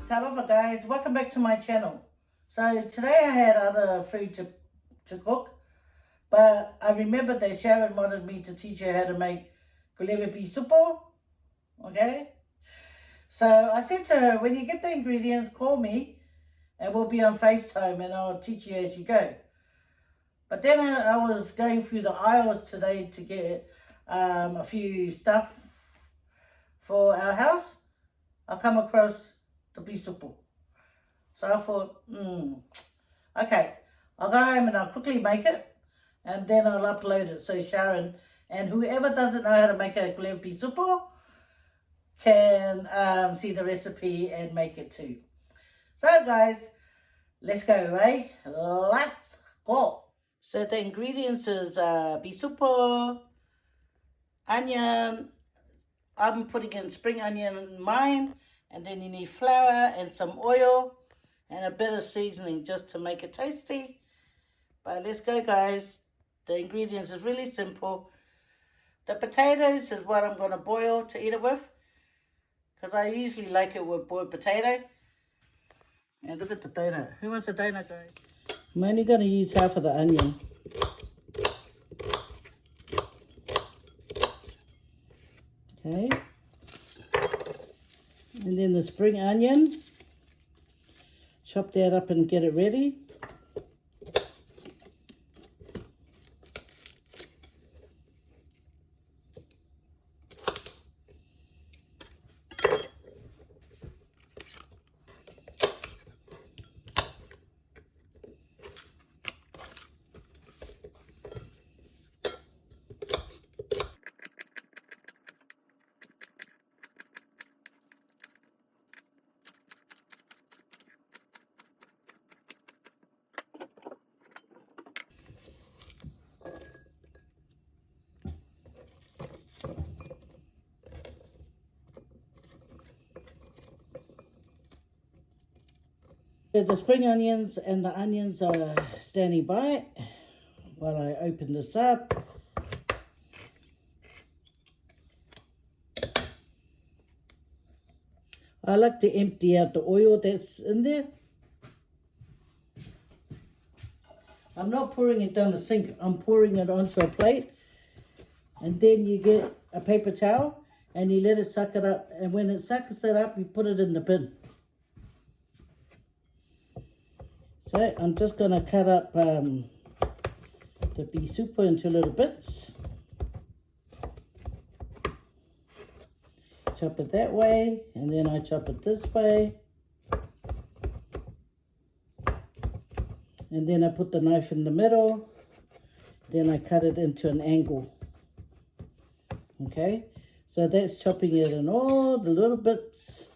Talofa Guys, welcome back to my channel. So today I had other food to cook, but I remembered that Sharon wanted me to teach her how to make Kaleve Pisupo, okay? So I said to her, when you get the ingredients, call me and we'll be on FaceTime and I'll teach you as you go. But then I was going through the aisles today to get a few stuff for our house. I come across the Pisupo. So I thought, okay, I'll go home and I'll quickly make it and then I'll upload it so Sharon and whoever doesn't know how to make a Kaleve Pisupo can see the recipe and make it too. So guys, let's go, right? Let's go. So the ingredients is Pisupo, onion. I'm putting in spring onion in mine, and then you need flour and some oil and a bit of seasoning just to make it tasty. But let's go, guys. The ingredients is really simple. The potatoes is what I'm going to boil to eat it with, because I usually like it with boiled potato. And look at the donut. Who wants a donut, guys? I'm only going to use half of the onion. Okay. And then the spring onion. Chop that up and get it ready. The spring onions and the onions are standing by while I open this up. I like to empty out the oil that's in there. I'm not pouring it down the sink, I'm pouring it onto a plate. And then you get a paper towel and you let it suck it up. And when it sucks it up, you put it in the bin. So I'm just going to cut up the Pisupo into little bits. Chop it that way, and then I chop it this way. And then I put the knife in the middle. Then I cut it into an angle. Okay, so that's chopping it in all the little bits.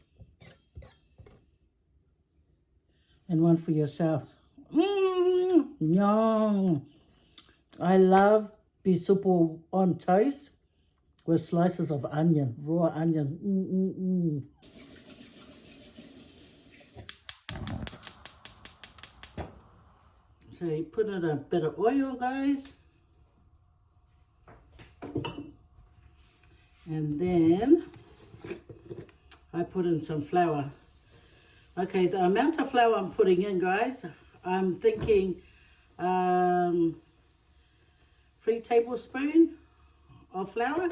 And one for yourself. Yum. I love Pisupo on toast with slices of onion, raw onion. So you put in a bit of oil, guys. And then I put in some flour. Okay, the amount of flour I'm putting in, guys, I'm thinking 3 tablespoons of flour.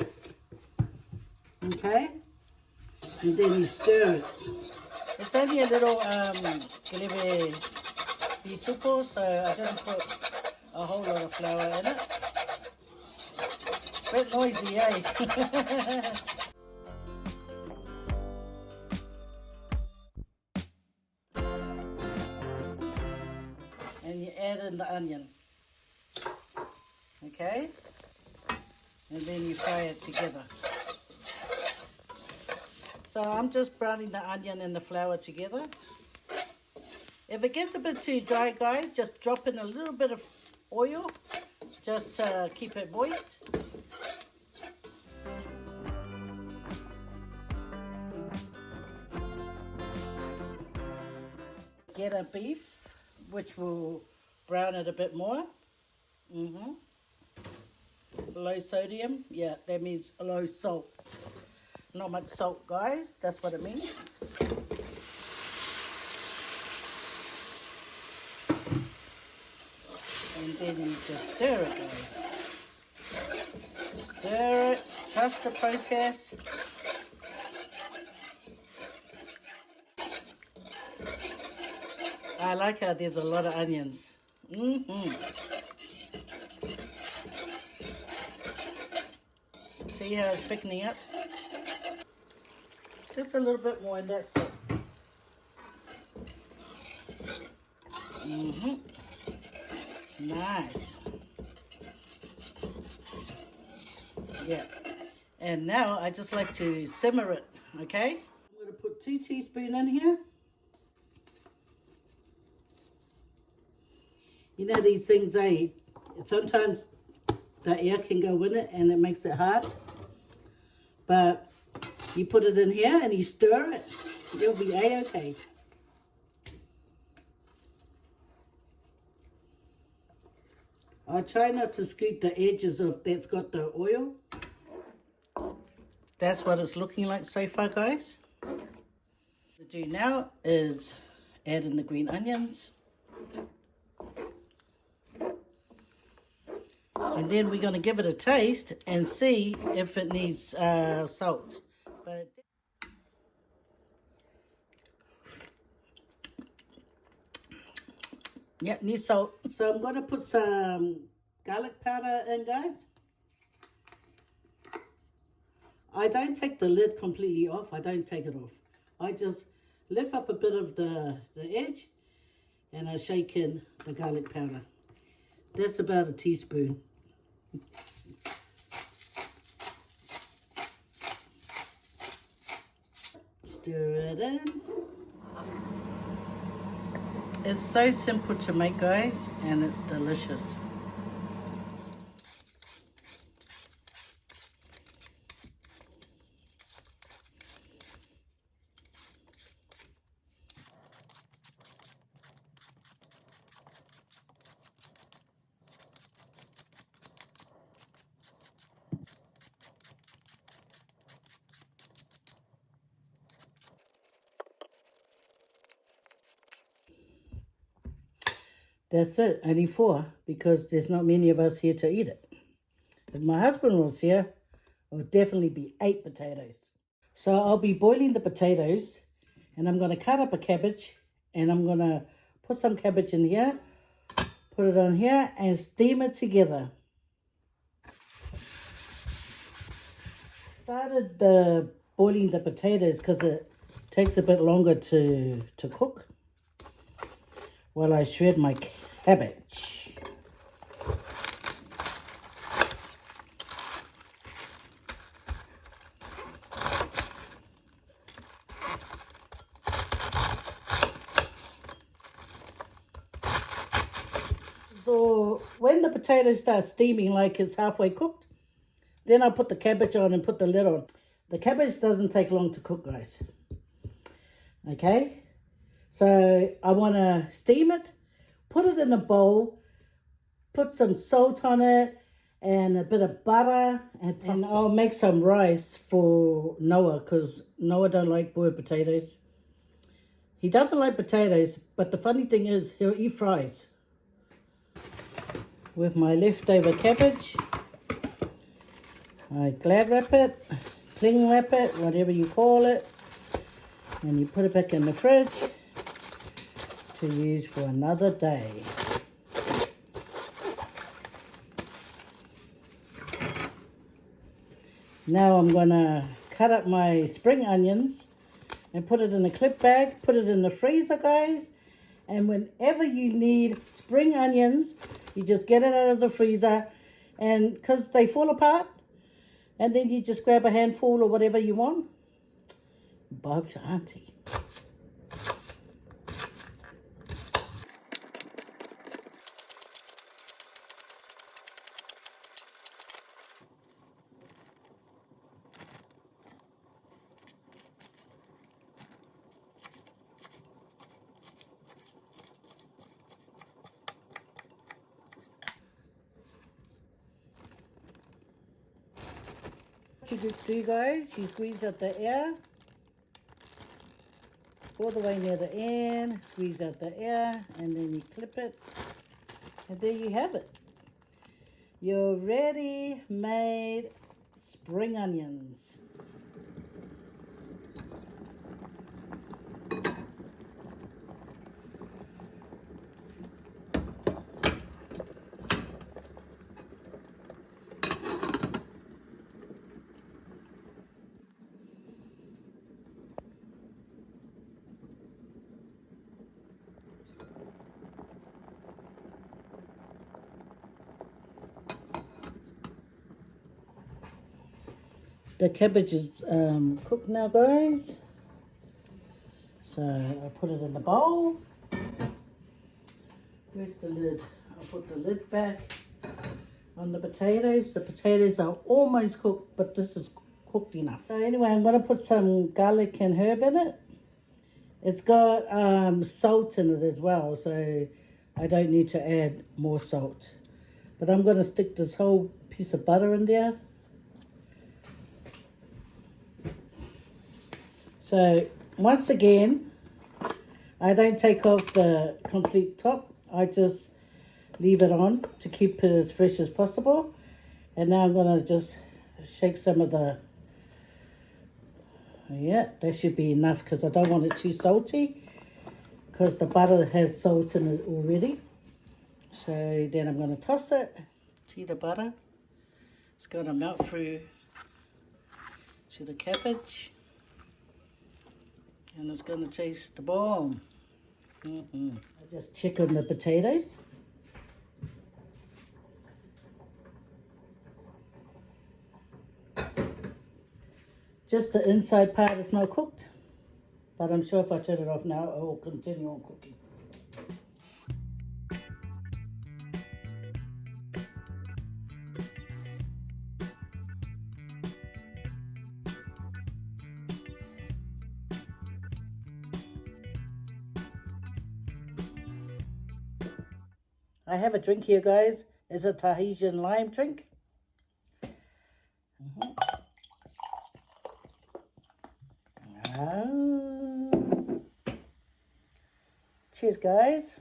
Okay, and then you stir it. It's only a little Kaleve Pisupo, so I didn't put a whole lot of flour in it. Bit noisy, eh? And you add in the onion, okay, and then you fry it together. So I'm just browning the onion and the flour together. If it gets a bit too dry, guys, just drop in a little bit of oil just to keep it moist. Get a beef, which will brown it a bit more. Low sodium, yeah, that means low salt. Not much salt, guys, that's what it means. And then you just stir it, guys. Stir it, trust the process. I like how there's a lot of onions. See how it's thickening up? Just a little bit more and that's it. Nice. Yeah. And now I just like to simmer it, okay? I'm going to put 2 teaspoons in here. You know these things, sometimes the air can go in it and it makes it hard. But you put it in here and you stir it, it'll be a-okay. I try not to scoop the edges of that's got the oil. That's what it's looking like so far, guys. What to do now is add in the green onions. And then we're going to give it a taste and see if it needs salt. But yeah, needs salt. So I'm going to put some garlic powder in, guys. I don't take the lid completely off. I don't take it off. I just lift up a bit of the edge and I shake in the garlic powder. That's about a teaspoon. Stir it in. It's so simple to make, guys, and it's delicious. That's it, only 4, because there's not many of us here to eat it. If my husband was here, it would definitely be 8 potatoes. So I'll be boiling the potatoes, and I'm going to cut up a cabbage, and I'm going to put some cabbage in here, put it on here, and steam it together. Started boiling the potatoes because it takes a bit longer to cook while I shred my cabbage. So when the potatoes start steaming like it's halfway cooked, then I'll put the cabbage on and put the lid on. The cabbage doesn't take long to cook, guys. Okay? So I want to steam it, put it in a bowl, put some salt on it, and a bit of butter, and I'll make some rice for Noah, because Noah don't like boiled potatoes. He doesn't like potatoes, but the funny thing is he'll eat fries. With my leftover cabbage, I glad wrap it, cling wrap it, whatever you call it, and you put it back in the fridge to use for another day. Now I'm going to cut up my spring onions and put it in a clip bag, put it in the freezer, guys. And whenever you need spring onions, you just get it out of the freezer, and because they fall apart, and then you just grab a handful or whatever you want. Bob's auntie. What you do, guys, you squeeze out the air all the way near the end, squeeze out the air, and then you clip it And there you have it. Your ready-made spring onions. The cabbage is cooked now, guys. So I put it in the bowl. Where's the lid? I'll put the lid back on the potatoes. The potatoes are almost cooked, but this is cooked enough. So anyway, I'm going to put some garlic and herb in it. It's got salt in it as well, so I don't need to add more salt. But I'm going to stick this whole piece of butter in there. So once again, I don't take off the complete top. I just leave it on to keep it as fresh as possible. And now I'm going to just shake some of the, yeah, that should be enough because I don't want it too salty because the butter has salt in it already. So then I'm going to toss it. See the butter? It's going to melt through to the cabbage. And it's going to taste the bomb. I just check on the potatoes. Just the inside part is not cooked. But I'm sure if I turn it off now, it will continue on cooking. I have a drink here, guys. It's a Tahitian lime drink. Cheers, guys.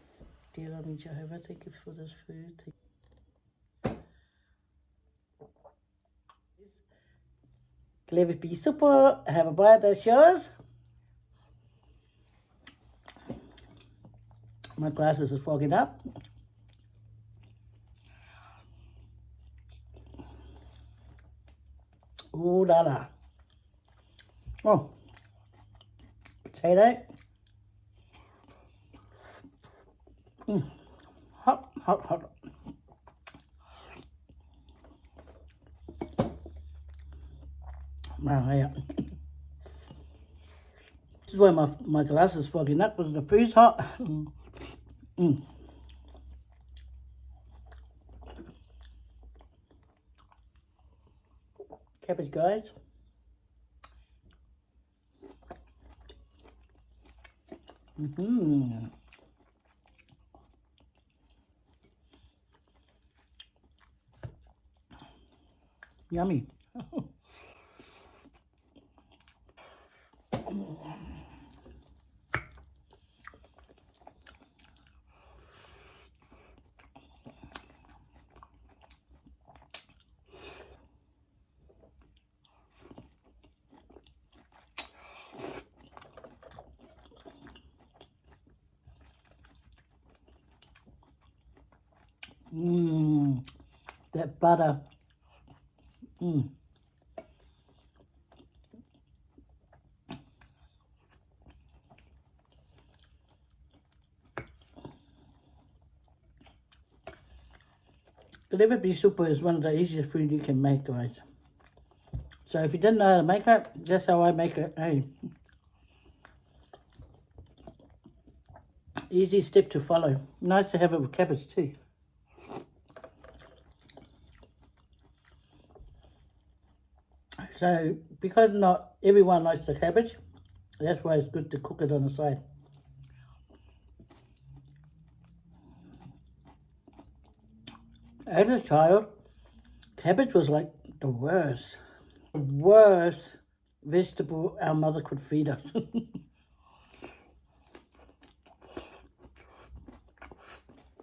Dear loving Jehovah, thank you for this food. Kaleve Pisupo, have a bite, that's yours. My glasses is fogging up. Ooh la la. Oh, potato. Hot, hot, hot. Wow, yeah. This is why my glass is fogging up because the food's hot. Cabbage, guys. Yummy. That butter. Kaleve Pisupo is one of the easiest food you can make, guys. So if you didn't know how to make it, that's how I make it. Hey, easy step to follow. Nice to have it with cabbage too. So because not everyone likes the cabbage, that's why it's good to cook it on the side. As a child, cabbage was like the worst vegetable our mother could feed us.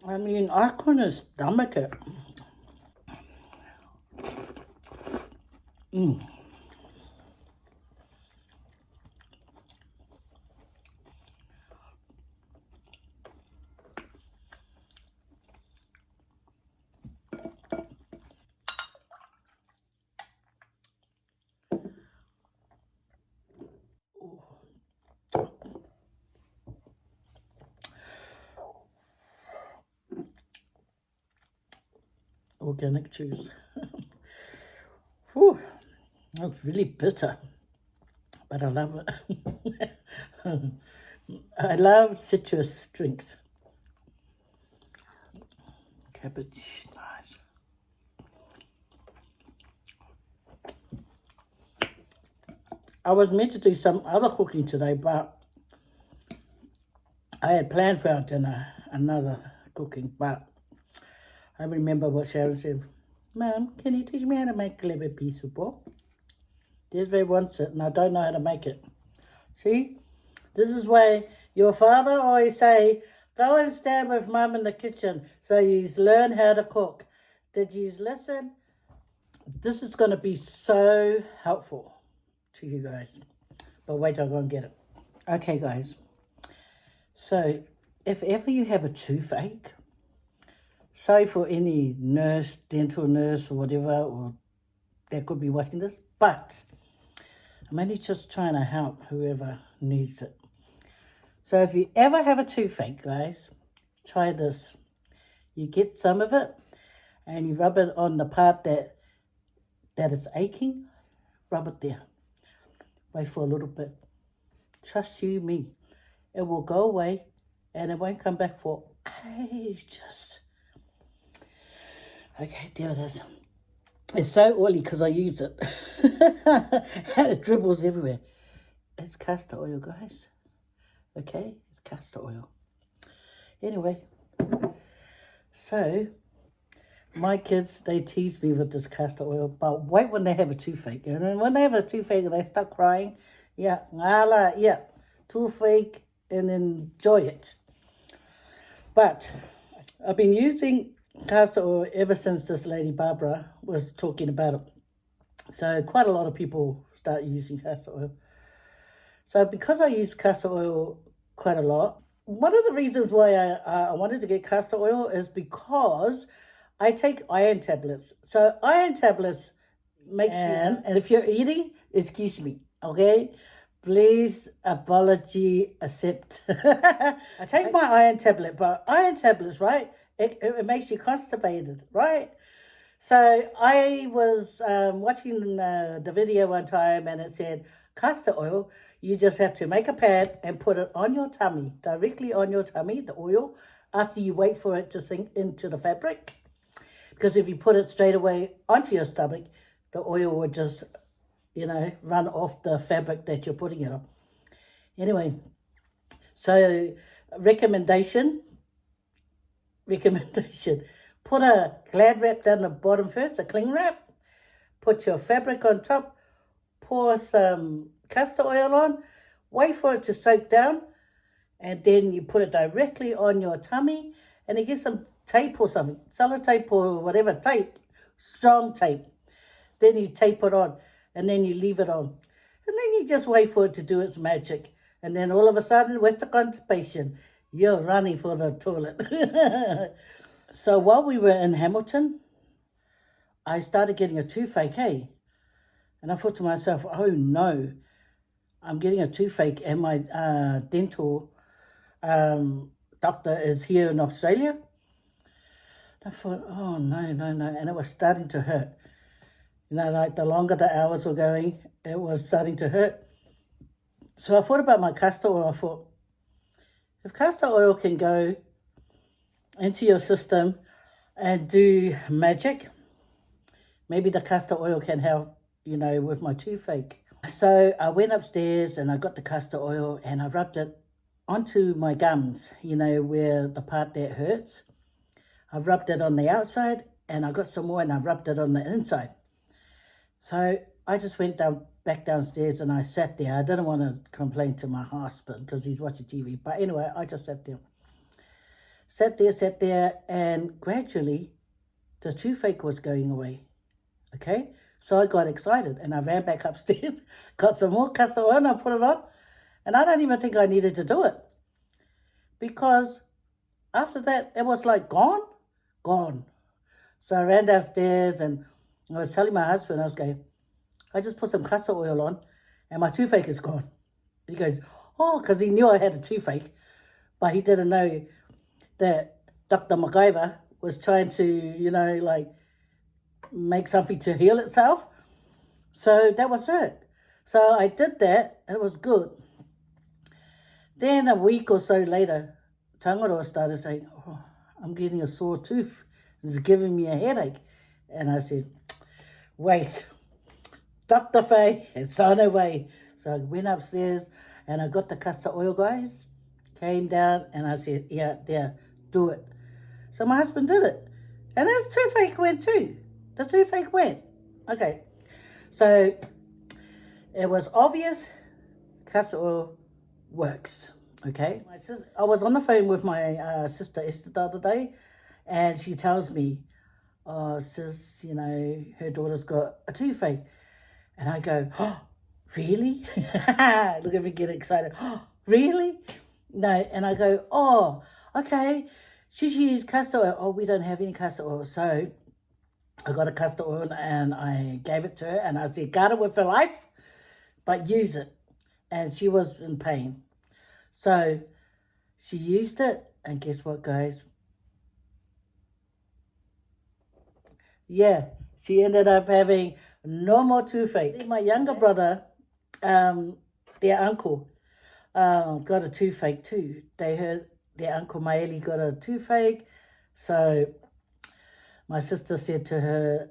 I mean, I couldn't stomach it. Organic juice. Whew, that's really bitter, but I love it. I love citrus drinks. Cabbage, nice. I was meant to do some other cooking today, but I had planned for our dinner, another cooking, but I remember what Sharon said. Mum, can you teach me how to make Kaleve Pisupo? Desiree wants it, and I don't know how to make it. See? This is why your father always say, go and stand with Mum in the kitchen so you learn how to cook. Did you listen? This is going to be so helpful to you guys. But wait, I'll go and get it. Okay, guys. So, if ever you have a toothache, sorry for any nurse, dental nurse, or whatever, or that could be watching this, but I'm only just trying to help whoever needs it. So if you ever have a toothache, guys, try this. You get some of it, and you rub it on the part that is aching. Rub it there. Wait for a little bit. Trust you, me. It will go away, and it won't come back for ages. Okay, there it is. It's so oily because I use it. And it dribbles everywhere. It's castor oil, guys. Okay, it's castor oil. Anyway, so my kids, they tease me with this castor oil, but wait when they have a toothache. And when they have a toothache, they start crying. Yeah, ngala, yeah, toothache, and enjoy it. But I've been using castor oil ever since this lady Barbara was talking about it. So quite a lot of people start using castor oil. So because I use castor oil quite a lot, one of the reasons why I wanted to get castor oil is because I take iron tablets. So iron tablets make you... And if you're eating, excuse me, okay? Please apology accept. I take my iron tablet, but iron tablets, right? It makes you constipated, right? So I was watching the video one time, and it said castor oil, you just have to make a pad and put it on your tummy, directly on your tummy, the oil, after you wait for it to sink into the fabric. Because if you put it straight away onto your stomach, the oil would just, run off the fabric that you're putting it on. Anyway, so recommendation, put a glad wrap down the bottom first, a cling wrap, put your fabric on top, pour some castor oil on, wait for it to soak down, and then you put it directly on your tummy, and you get some tape or something, sellotape or whatever tape, strong tape. Then you tape it on, and then you leave it on. And then you just wait for it to do its magic. And then all of a sudden, where's the constipation? You're running for the toilet. So while we were in Hamilton, I started getting a toothache, hey? And I thought to myself, oh no, I'm getting a toothache, and my dental doctor is here in Australia. I thought, oh no. And it was starting to hurt. Like the longer the hours were going, it was starting to hurt. So I thought about my castor oil. I thought, if castor oil can go into your system and do magic, maybe the castor oil can help, with my toothache. So I went upstairs and I got the castor oil and I rubbed it onto my gums, where the part that hurts. I rubbed it on the outside, and I got some more and I rubbed it on the inside. So I just went back downstairs and I sat there. I didn't want to complain to my husband because he's watching TV. But anyway, I just sat there. Sat there, and gradually the toothache was going away. Okay, so I got excited and I ran back upstairs, got some more castor oil and I put it on. And I don't even think I needed to do it because after that, it was like gone. So I ran downstairs and I was telling my husband, I was going, I just put some castor oil on and my toothache is gone. He goes, oh, because he knew I had a toothache, but he didn't know that Dr. MacGyver was trying to, like make something to heal itself. So that was it. So I did that and it was good. Then a week or so later, Tangaroa started saying, oh, I'm getting a sore tooth. It's giving me a headache. And I said, wait, Dr. Faye, it's on her way. So I went upstairs and I got the castor oil guys, came down and I said, yeah, do it. So my husband did it. And his toothache went too. The toothache went. Okay. So it was obvious castor oil works. Okay. I was on the phone with my sister Esther the other day and she tells me, oh, sis, her daughter's got a toothache. And I go, oh, really? Look at me get excited. Oh, really? No. And I go, oh, okay. She used castor oil. Oh, we don't have any castor oil. So I got a castor oil and I gave it to her and I said, guard it with her life, but use it. And she was in pain. So she used it and guess what, guys? Yeah, she ended up having no more toothache. My younger brother, their uncle, got a toothache too. They heard their uncle Maeli got a toothache. So my sister said to her,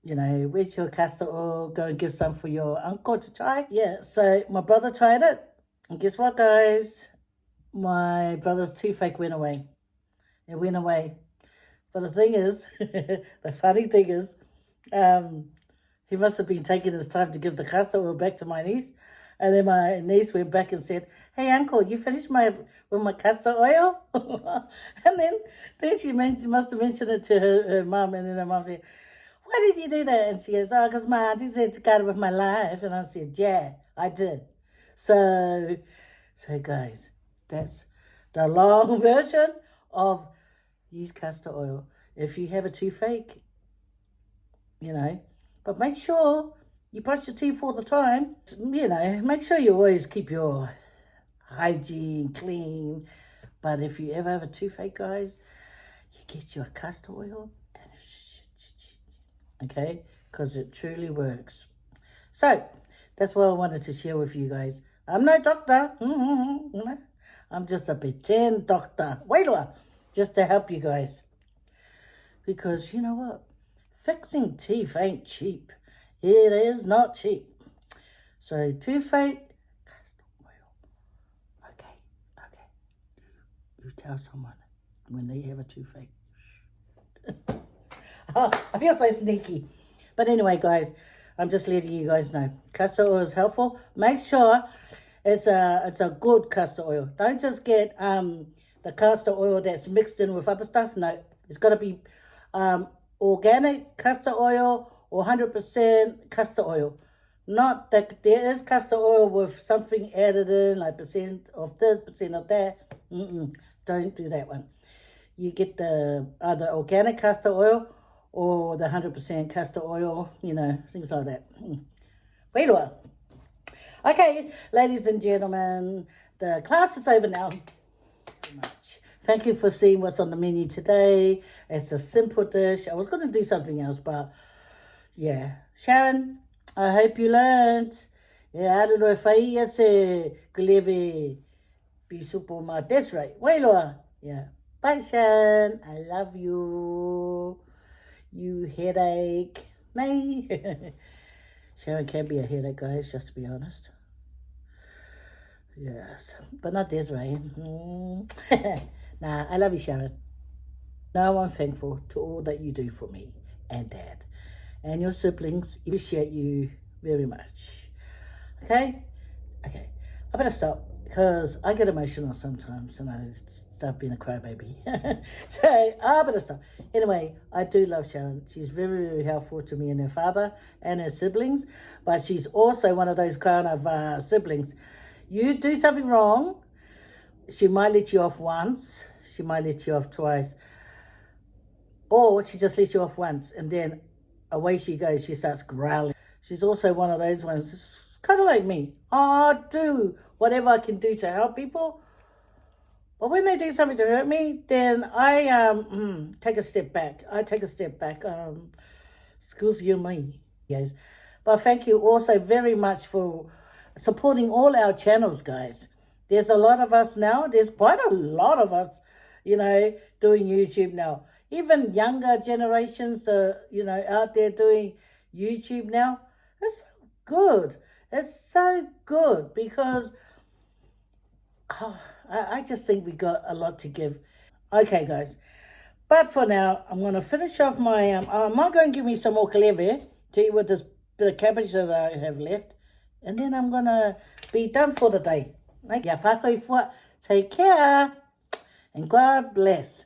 where's your castor oil? Go and give some for your uncle to try. Yeah, so my brother tried it. And guess what, guys? My brother's toothache went away. It went away. But the thing is, the funny thing is, he must have been taking his time to give the castor oil back to my niece. And then my niece went back and said, hey, uncle, you finished with my castor oil? And then she must have mentioned it to her mum. And then her mum said, why did you do that? And she goes, oh, because my auntie said to guard it with my life. And I said, yeah, I did. So guys, that's the long version of use castor oil. If you have a toothache, but make sure you brush your teeth all the time. Make sure you always keep your hygiene clean. But if you ever have a toothache, guys, you get your castor oil and okay, because it truly works. So that's what I wanted to share with you guys. I'm no doctor. I'm just a pretend doctor. Wailua, just to help you guys. Because you know what? Fixing teeth ain't cheap. It is not cheap. So toothache, castor oil. Okay. You tell someone when they have a toothache. Oh, I feel so sneaky. But anyway, guys, I'm just letting you guys know. Castor oil is helpful. Make sure it's a good castor oil. Don't just get the castor oil that's mixed in with other stuff. No, it's got to be organic castor oil or 100% castor oil. Not that there is castor oil with something added in, like percent of this, percent of that. Don't do that one. You get the either organic castor oil or the 100% castor oil, things like that. Wait a while. Okay, ladies and gentlemen, the class is over now. Thank you for seeing what's on the menu today. It's a simple dish. I was going to do something else, but yeah. Sharon, I hope you learned. Yeah, aluloe Faye se Kaleve Pisupo ma. That's right. Wailoa. Yeah. Bye, Sharon. I love you. You headache. Nay. Sharon can be a headache, guys, just to be honest. Yes, but not Desiree. Nah, I love you, Sharon. No, I'm thankful to all that you do for me and Dad and your siblings. Appreciate you very much. Okay? I better stop because I get emotional sometimes and I stop being a crybaby. So, I better stop. Anyway, I do love Sharon. She's very, very helpful to me and her father and her siblings. But she's also one of those kind of siblings. You do something wrong, she might let you off once. She might let you off twice. Or she just lets you off once. And then away she goes. She starts growling. She's also one of those ones. It's kind of like me. I'll do whatever I can do to help people. But when they do something to hurt me, then I take a step back. I take a step back. Excuse me. Yes. But thank you also very much for supporting all our channels, guys. There's a lot of us now. There's quite a lot of us, you know, doing YouTube now. Even younger generations are, you know, out there doing YouTube now. It's so good. It's so good because I just think we got a lot to give. Okay, guys. But for now, I'm going to finish off my... I'm not going to give me some more kaleve to eat with this bit of cabbage that I have left. And then I'm going to be done for the day. Take care. And God bless.